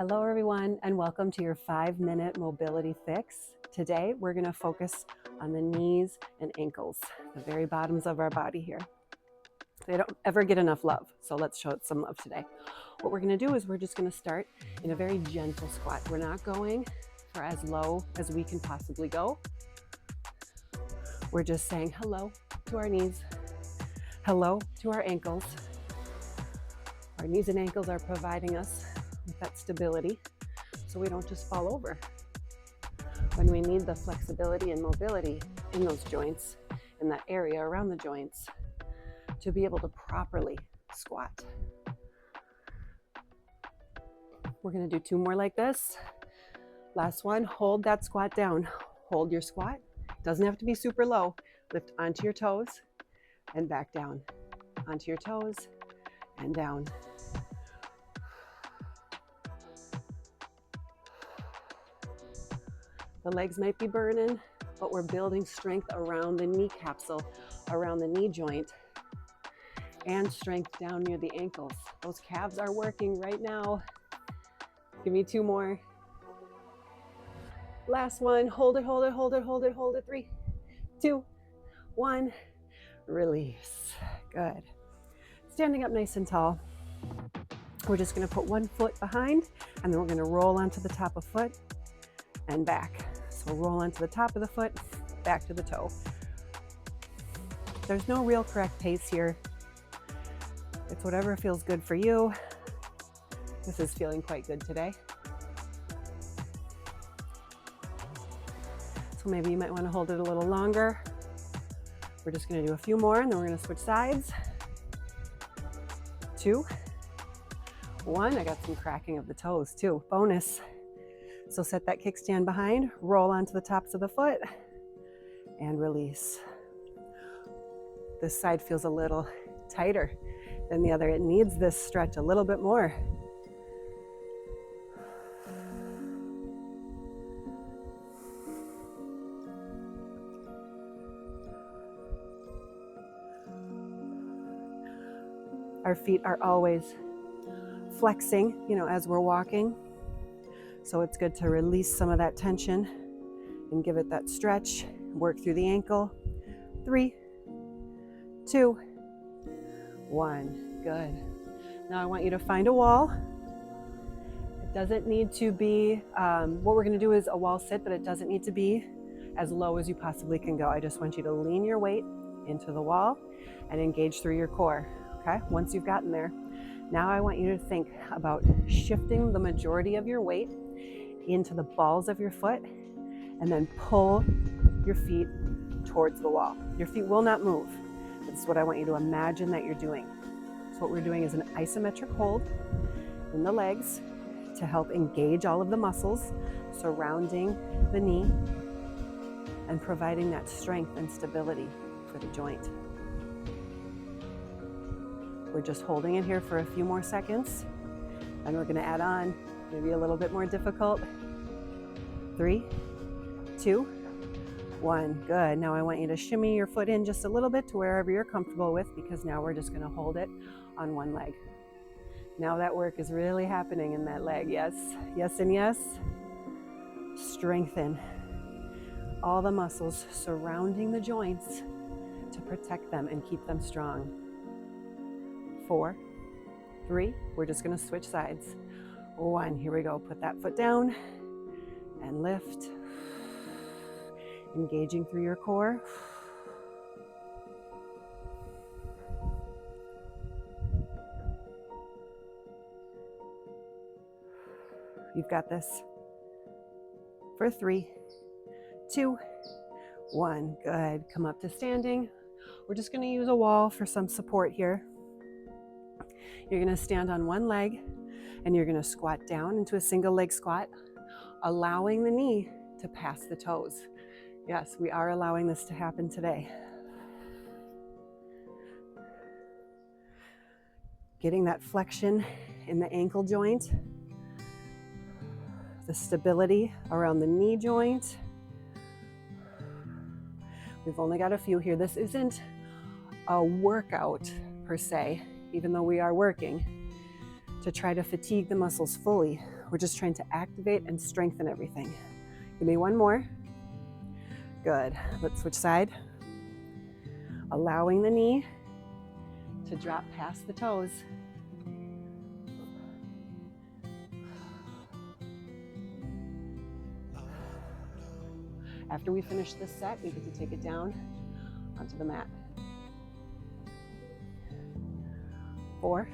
Hello everyone, and welcome to your 5-minute mobility fix. Today we're going to focus on the knees and ankles, the very bottoms of our body here. They don't ever get enough love, so let's show it some love today. What we're going to do is we're just going to start in a very gentle squat. We're not going for as low as we can possibly go. We're just saying hello to our knees, hello to our ankles. Our knees and ankles are providing us with that stability so we don't just fall over when we need the flexibility and mobility in those joints, in that area around the joints, to be able to properly squat. We're going to do 2 more like this. Last one, hold that squat down. Hold your squat. Doesn't have to be super low. Lift onto your toes and back down. Onto your toes and down. The legs might be burning, but we're building strength around the knee capsule, around the knee joint, and strength down near the ankles. Those calves are working right now. Give me 2 more. Last one. Hold it, hold it, hold it, hold it, hold it. 3, 2, 1. Release. Good. Standing up nice and tall. We're just going to put 1 foot behind, and then we're going to roll onto the top of foot and back. So roll onto the top of the foot, back to the toe. There's no real correct pace here. It's whatever feels good for you. This is feeling quite good today. So maybe you might want to hold it a little longer. We're just going to do a few more, and then we're going to switch sides. 2, 1. I got some cracking of the toes too. Bonus. So set that kickstand behind, roll onto the tops of the foot, and release. This side feels a little tighter than the other. It needs this stretch a little bit more. Our feet are always flexing, as we're walking. So it's good to release some of that tension and give it that stretch. Work through the ankle. 3, 2, 1. Good. Now I want you to find a wall. It doesn't need to be, what we're going to do is a wall sit, but it doesn't need to be as low as you possibly can go. I just want you to lean your weight into the wall and engage through your core. Okay? Once you've gotten there, now I want you to think about shifting the majority of your weight into the balls of your foot, and then pull your feet towards the wall. Your feet will not move. This is what I want you to imagine that you're doing. So what we're doing is an isometric hold in the legs to help engage all of the muscles surrounding the knee and providing that strength and stability for the joint. We're just holding it here for a few more seconds, and we're going to add on maybe a little bit more difficult. 3, 2, 1. Good. Now I want you to shimmy your foot in just a little bit to wherever you're comfortable with, because now we're just going to hold it on one leg. Now that work is really happening in that leg. Yes, yes, and yes. Strengthen all the muscles surrounding the joints to protect them and keep them strong. 4, 3. We're just going to switch sides. 1. Here we go. Put that foot down and lift. Engaging through your core. You've got this. For 3, 2, 1. Good. Come up to standing. We're just going to use a wall for some support here. You're going to stand on one leg, and you're going to squat down into a single leg squat, allowing the knee to pass the toes. Yes, we are allowing this to happen today. Getting that flexion in the ankle joint, the stability around the knee joint. We've only got a few here. This isn't a workout per se, even though we are working to try to fatigue the muscles fully. We're just trying to activate and strengthen everything. Give me one more. Good. Let's switch side. Allowing the knee to drop past the toes. After we finish this set, we get to take it down onto the mat. 4,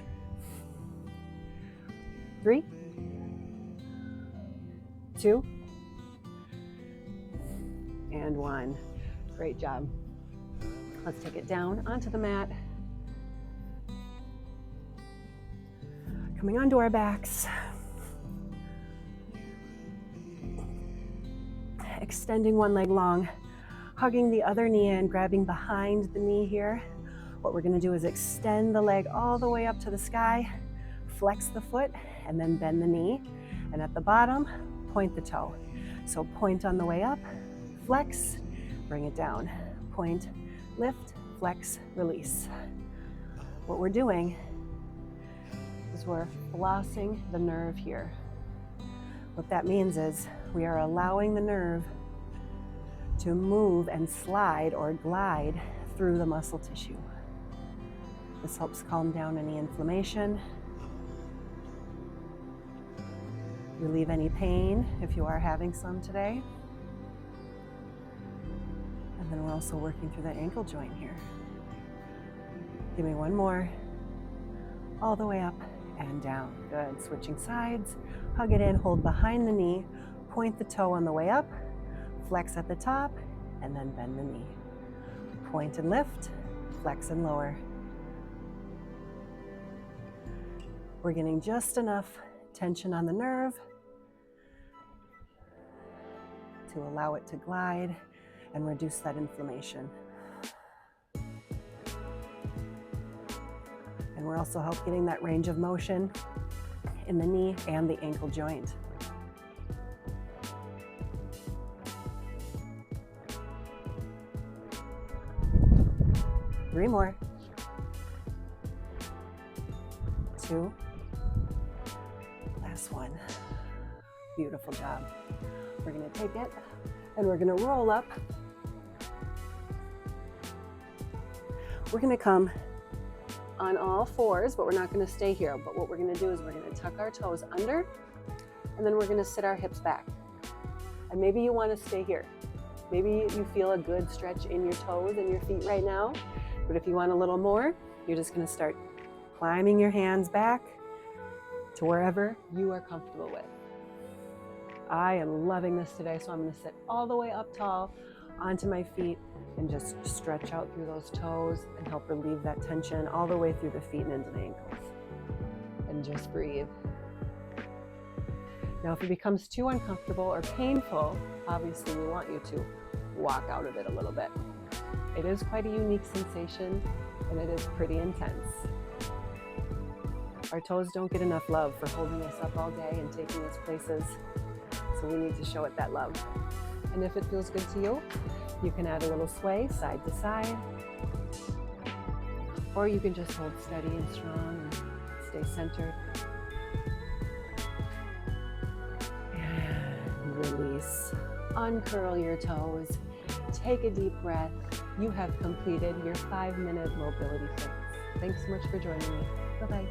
3, 2, and 1. Great job. Let's take it down onto the mat. Coming onto our backs. Extending one leg long, hugging the other knee in, grabbing behind the knee here. What we're gonna do is extend the leg all the way up to the sky, flex the foot, and then bend the knee. And at the bottom, point the toe. So point on the way up, flex, bring it down. Point, lift, flex, release. What we're doing is we're flossing the nerve here. What that means is we are allowing the nerve to move and slide or glide through the muscle tissue. This helps calm down any inflammation, relieve any pain if you are having some today. And then we're also working through that ankle joint here. Give me one more. All the way up and down. Good. Switching sides. Hug it in, hold behind the knee, point the toe on the way up, flex at the top, and then bend the knee. Point and lift, flex and lower. We're getting just enough tension on the nerve to allow it to glide and reduce that inflammation. And we're also getting that range of motion in the knee and the ankle joint. Three more. 2. Last one. Beautiful job. We're gonna take it and we're gonna roll up. We're gonna come on all fours, but we're not gonna stay here. But what we're gonna do is we're gonna tuck our toes under, and then we're gonna sit our hips back. And maybe you wanna stay here. Maybe you feel a good stretch in your toes and your feet right now, but if you want a little more, you're just gonna start climbing your hands back to wherever you are comfortable with. I am loving this today, so I'm gonna sit all the way up tall onto my feet and just stretch out through those toes and help relieve that tension all the way through the feet and into the ankles. And just breathe. Now, if it becomes too uncomfortable or painful, obviously we want you to walk out of it a little bit. It is quite a unique sensation and it is pretty intense. Our toes don't get enough love for holding us up all day and taking us places, so we need to show it that love. And if it feels good to you, you can add a little sway side to side, or you can just hold steady and strong and stay centered. And release. Uncurl your toes. Take a deep breath. You have completed your 5-minute mobility fix. Thanks so much for joining me. Bye-bye.